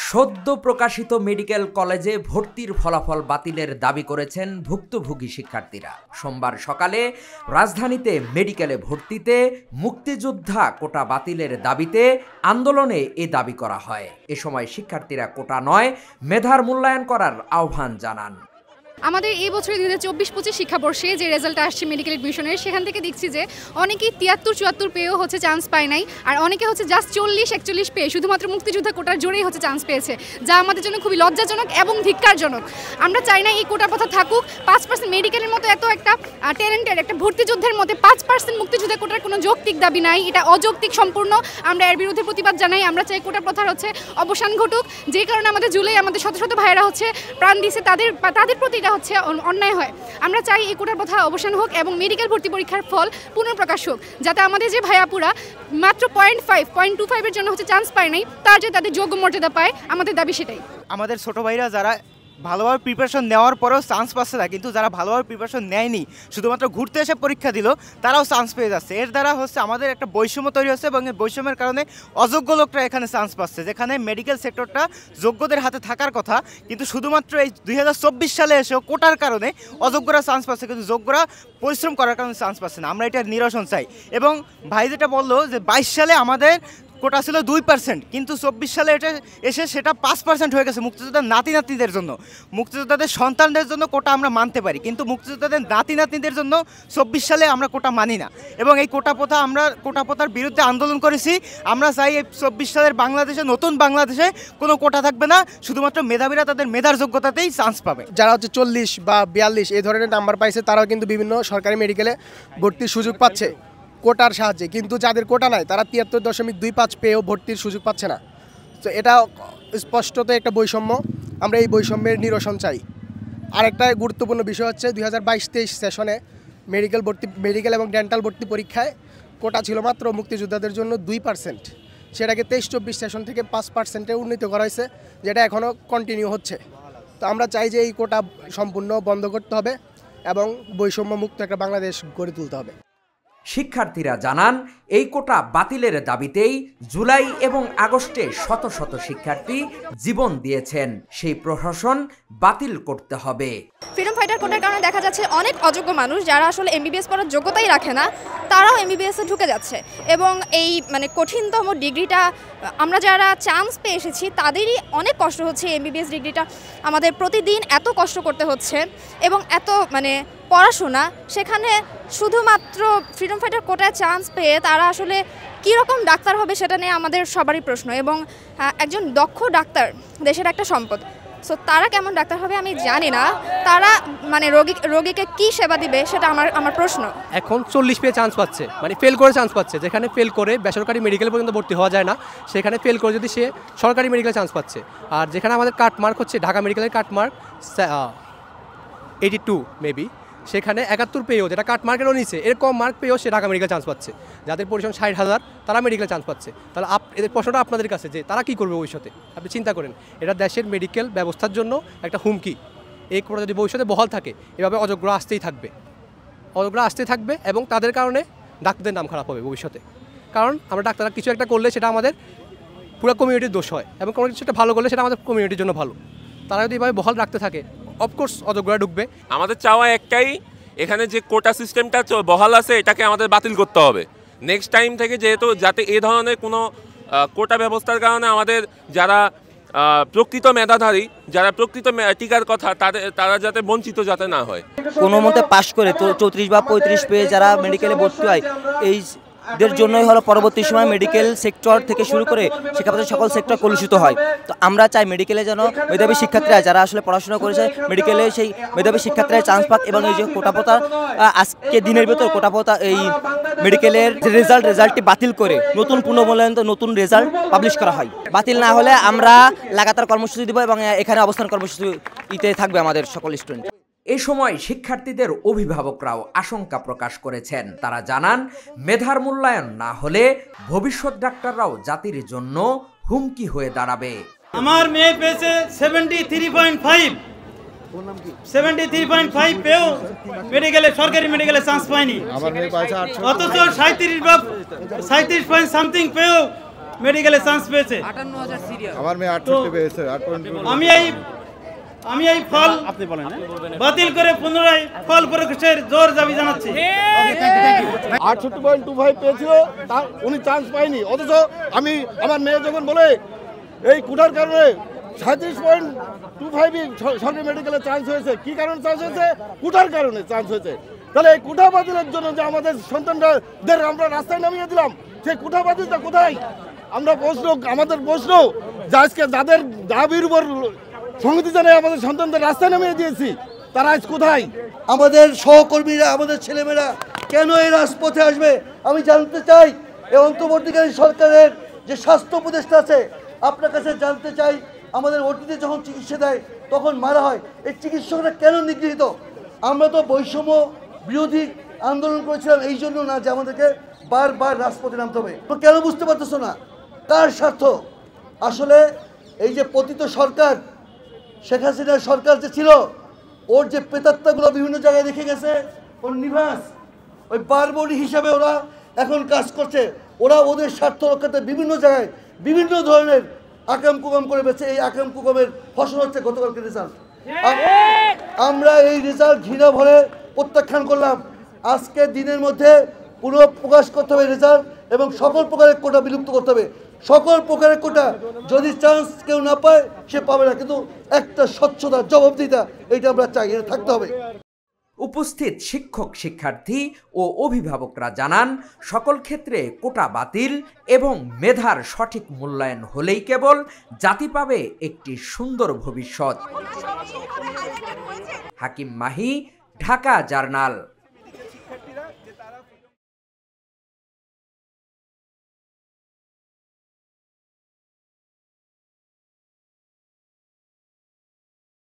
সদ্য প্রকাশিত মেডিকেল কলেজে ভর্তির ফলাফল বাতিলের দাবি করেছেন ভুক্তভোগী শিক্ষার্থীরা। সোমবার সকালে রাজধানীতে মেডিকেলে ভর্তিতে মুক্তিযোদ্ধা কোটা বাতিলের দাবিতে আন্দোলনে এ দাবি করা হয়। এ সময় শিক্ষার্থীরা কোটা নয়, মেধার মূল্যায়ন করার আহ্বান জানান। আমাদের এই বছর 2024-25 শিক্ষাবর্ষে যে রেজাল্ট আসছে মেডিকেল এডমিশনের, সেখান থেকে দেখছি যে অনেকেই 73-74 পেয়েও চান্স পায় নাই, আর অনেকে জাস্ট 40-41 পেয়ে শুধুমাত্র মুক্তিযোদ্ধা কোটার জোরেই চান্স পেয়েছে, যা আমাদের জন্য খুবই লজ্জাজনক এবং ধিক্কারজনক। আমরা চাই না এই কোটার কথা থাকুক। 5% মেডিকেলের মতো এত একটা ট্যালেন্টেড একটা ভর্তিযোদ্ধার মধ্যে 5% মুক্তিযোদ্ধা কোটার কোনো যৌক্তিক দাবি নাই, এটা অযৌক্তিক সম্পূর্ণ। আমরা এর বিরুদ্ধে প্রতিবাদ জানাই। আমরা চাই কোটা প্রথার অবসান ঘটুক। যে কারণে আমাদের জুলাই আমাদের শত শত ভাইয়েরা প্রাণ দিয়েছে, তাদের প্রতি অন্যায় হয়। আমরা চাই এই কোটার প্রথা অবসান হোক এবং মেডিকেল ভর্তি পরীক্ষার ফল পুনঃপ্রকাশ হোক, যাতে আমাদের যে ভাইয়াপুরা মাত্র 0.25 এর জন্য চান্স পায় নাই, তার যে তাদের যোগ্য মর্যাদা পায়। আমাদের দাবি সেটাই। আমাদের ছোট ভাইরা যারা ভালোভাবে প্রিপারেশন নেওয়ার পরেও চান্স পাচ্ছে না, কিন্তু যারা ভালোভাবে প্রিপারেশন নেয়নি, শুধুমাত্র ঘুরতে এসে পরীক্ষা দিল, তারাও চান্স পেয়ে যাচ্ছে। এর দ্বারা আমাদের একটা বৈষম্য তৈরি হচ্ছে এবং এই বৈষম্যের কারণে অযোগ্য লোকরা এখানে চান্স পাচ্ছে, যেখানে মেডিকেল সেক্টরটা যোগ্যদের হাতে থাকার কথা, কিন্তু শুধুমাত্র এই 2024 সালে এসেও কোটার কারণে অযোগ্যরা চান্স পাচ্ছে, কিন্তু যোগ্যরা পরিশ্রম করার কারণে চান্স পাচ্ছে না। আমরা এটার নিরসন চাই। এবং ভাই যেটা বললো যে 22 সালে আমাদের কোটা ছিল 2%, কিন্তু 24 সালে এটা এসে সেটা 5% হয়ে গেছে মুক্তিযোদ্ধার নাতি নাতনিদের জন্য। মুক্তিযোদ্ধাদের সন্তানদের জন্য কোটা আমরা মানতে পারি, কিন্তু মুক্তিযোদ্ধাদের নাতি নাতনিদের জন্য 24 সালে আমরা কোটা মানি না। এবং এই আমরা কোটা প্রথার বিরুদ্ধে আন্দোলন করেছি। আমরা চাই এই 24 সালের বাংলাদেশে, নতুন বাংলাদেশে কোনো কোটা থাকবে না, শুধুমাত্র মেধাবীরা তাদের মেধার যোগ্যতাতেই চান্স পাবে। যারা 40 বা 42 এই ধরনের নাম্বার পাইছে, তারাও কিন্তু বিভিন্ন সরকারি মেডিকেলে ভর্তির সুযোগ পাচ্ছে কোটার সাহায্যে, কিন্তু যাদের কোটা নাই তারা 73.25 পেয়েও ভর্তির সুযোগ পাচ্ছে না। তো এটা স্পষ্টত একটা বৈষম্য। আমরা এই বৈষম্যের নিরসন চাই। আরেকটা গুরুত্বপূর্ণ বিষয় হচ্ছে 2022-23 সেশনে মেডিকেল এবং ডেন্টাল ভর্তি পরীক্ষায় কোটা ছিল মাত্র মুক্তিযোদ্ধাদের জন্য 2%, সেটাকে 23-24 সেশন থেকে 5%-এ উন্নীত করা হয়েছে, যেটা এখনও কন্টিনিউ হচ্ছে। তো আমরা চাই যে এই কোটা সম্পূর্ণ বন্ধ করতে হবে এবং বৈষম্য মুক্ত একটা বাংলাদেশ গড়ে তুলতে হবে। শিক্ষার্থীরা জানান, এই কোটা বাতিলের দাবিতেই জুলাই এবং আগস্টে শত শত শিক্ষার্থী জীবন দিয়েছেন। সেই প্রহসন বাতিল করতে হবে। ফ্রিডম ফাইটার কোটার কারণে দেখা যাচ্ছে অনেক অযোগ্য মানুষ যারা আসলে এমবিবিএস পড়ার যোগ্যতাই রাখে না, তারাও এমবিবিএসে ঢুকে যাচ্ছে। এবং এই কঠিনতম ডিগ্রিটা আমরা যারা চান্স পেয়ে এসেছি তাদেরই অনেক কষ্ট হচ্ছে। এমবিবিএস ডিগ্রিটা আমাদের প্রতিদিন এত কষ্ট করতে হচ্ছে এবং এত পড়াশোনা, সেখানে শুধুমাত্র ফ্রিডম ফাইটার কোটায় চান্স পেয়ে তারা আসলে কীরকম ডাক্তার হবে সেটা নিয়ে আমাদের সবারই প্রশ্ন। এবং একজন দক্ষ ডাক্তার দেশের একটা সম্পদ। সো তারা কেমন ডাক্তার হবে আমি জানি না, তারা রোগীকে কি সেবা দিবে সেটা আমার প্রশ্ন। এখন 40 পেয়ে চান্স পাচ্ছে, ফেল করে চান্স পাচ্ছে। যেখানে ফেল করে বেসরকারি মেডিকেল পর্যন্ত ভর্তি হওয়া যায় না, সেখানে ফেল করে যদি সে সরকারি মেডিকেল চান্স পাচ্ছে। আর যেখানে আমাদের কাটমার্ক হচ্ছে ঢাকা মেডিকেলের কাটমার্ক 82 মেবি, সেখানে 71 পেয়েও, যেটা কাটমার্কেরও নিচে, এর কম মার্ক পেয়েও সে ঢাকা মেডিকেল চান্স পাচ্ছে। যাদের পরিশ্রম 60,000, তারা মেডিকেল চান্স পাচ্ছে। তাহলে এদের প্রশ্নটা আপনাদের কাছে যে তারা কি করবে ভবিষ্যতে, আপনি চিন্তা করেন। এটা দেশের মেডিকেল ব্যবস্থার জন্য একটা হুমকি। এই কোটা যদি ভবিষ্যতে বহাল থাকে, এভাবে অযোগ্যরা আসতেই থাকবে এবং তাদের কারণে ডাক্তারদের নাম খারাপ হবে ভবিষ্যতে। কারণ আমরা ডাক্তাররা কিছু একটা করলে সেটা আমাদের পুরো কমিউনিটির দোষ হয়, এবং কোনো কিছু একটা ভালো করলে সেটা আমাদের কমিউনিটির জন্য ভালো। তারা যদি এভাবে বহাল রাখতে থাকে, অফকোর্স অযোগ্যরা ঢুকবে। আমাদের চাওয়া একটাই, এখানে যে কোটা সিস্টেমটা বহাল আছে এটাকে আমাদের বাতিল করতে হবে নেক্সট টাইম থেকে, যাতে এই ধরনের কোনো কোটা ব্যবস্থার কারণে আমাদের যারা প্রকৃত মেধাধারী, যারা প্রকৃত টিকার কথা, তারা যাতে বঞ্চিত যাতে না হয়। কোনো মতে পাশ করে 34 বা 35 পেয়ে যারা মেডিকেলে ভর্তি হয়, দের জন্যই হলো পরবর্তী সময় মেডিকেল সেক্টর থেকে শুরু করে শিক্ষাপ্রতিষ্ঠানের সকল সেক্টর কলুষিত হয়। তো আমরা চাই মেডিকেলে যেন মেধাবী শিক্ষার্থীরা যারা আসলে পড়াশোনা করেছে মেডিকেলে, সেই মেধাবী শিক্ষার্থীরা চান্স পাক, এবং এই যে কোটাপোতা আজকে দিনের ভেতর কোটাপোতা এই মেডিকেলের রেজাল্টটি বাতিল করে নতুন পুনর্মূল্যায়ন, নতুন রেজাল্ট পাবলিশ করা হয়। বাতিল না হলে আমরা লাগাতার কর্মসূচি দেব এবং এখানে অবস্থান কর্মসূচিতে থাকবে আমাদের সকল স্টুডেন্ট। এ সময় শিক্ষার্থীদের অভিভাবকরাও আশঙ্কা প্রকাশ করেছেন। তারা জানান, মেধার মূল্যায়ন না হলে ভবিষ্যৎ ডাক্তাররাও জাতির জন্য হুমকি হয়ে দাঁড়াবে। আমার মেয়ে পেয়েছে 73.5 পেয়েও সরকারি মেডিকেলে চান্স পায়নি, অথচ 37 বা 37 পয়েন্ট সামথিং পেয়েও মেডিকেলে চান্স পেয়েছে। আমার মেয়ে 68 পেয়েছে 8.2। আমি এই ফল আপনি বলেন বাতিল করে পুনরায় ফল প্রকাশের জোর দাবি জানাচ্ছি। 68.25 পেয়েছিল, তা উনি চান্স পায়নি, অথচ আমার মেয়ে যখন বলে এই কোটার কারণে 37.25 সরকারি মেডিকেলে চান্স হয়েছে, কি কারণে চান্স হয়েছে? কোটার কারণে চান্স হয়েছে। তাহলে এই কোটা বাতিলের জন্য যে আমাদের সন্তানদের আমরা রাস্তায় নামিয়ে দিলাম, সেই কোটা বাতিলটা কোথায়? আমাদের প্রশ্ন যে আজকে যাদের দাবির উপর সংহতি জানিয়ে আমাদের সন্তানদের রাস্তায় নামিয়ে দিয়েছি, তারা আজ কোথায়? আমাদের সহকর্মীরা, আমাদের ছেলেমেয়েরা কেন এই রাজপথে আসবে আমি জানতে চাই। এবং অন্তর্বর্তীকালীন সরকারের যে স্বাস্থ্য উপদেষ্টা আছে, আপনার কাছে জানতে চাই, আমাদের ওটিতে যখন চিকিৎসা দেয় তখন মারা হয়, এই চিকিৎসকরা কেন নিগৃহীত? আমরা তো বৈষম্য বিরোধী আন্দোলন করেছিলাম এই জন্য না যে আমাদেরকে বারবার রাজপথে নামতে হবে। তো কেন বুঝতে পারতেছো না কার স্বার্থ? আসলে এই যে পতিত সরকার, শেখ হাসিনার সরকার যে ছিল, ওর যে প্রেতাত্মাগুলো বিভিন্ন জায়গায় রেখে গেছে, ওর নিবাস, ওই বারবরি হিসাবে ওরা এখন কাজ করছে। ওরা ওদের স্বার্থ রক্ষাতে বিভিন্ন জায়গায় বিভিন্ন ধরনের আকাম কুকাম করে বেছে। এই আকাম কুকামের ফসল হচ্ছে গতকালকে রেজাল্ট। আমরা এই রেজাল্ট ঘৃণা ভরে প্রত্যাখ্যান করলাম। আজকে দিনের মধ্যে পুনঃ প্রকাশ করতে হবে রেজাল্ট, এবং সকল প্রকারের কোটা বিলুপ্ত করতে হবে। সকল প্রকারের কোটা যদি চান্স কেউ না পায় সে পাবে না, কিন্তু একটা স্বচ্ছতা, জবাবদিহিতা, এটা আমরা চাই, এটা থাকতে হবে। উপস্থিত শিক্ষক, শিক্ষার্থী ও অভিভাবকরা জানান, সকল ক্ষেত্রে কোটা বাতিল এবং মেধার সঠিক মূল্যায়ন হলেই কেবল জাতি পাবে একটি সুন্দর ভবিষ্যৎ। হাকিম মাহি, ঢাকা জার্নাল।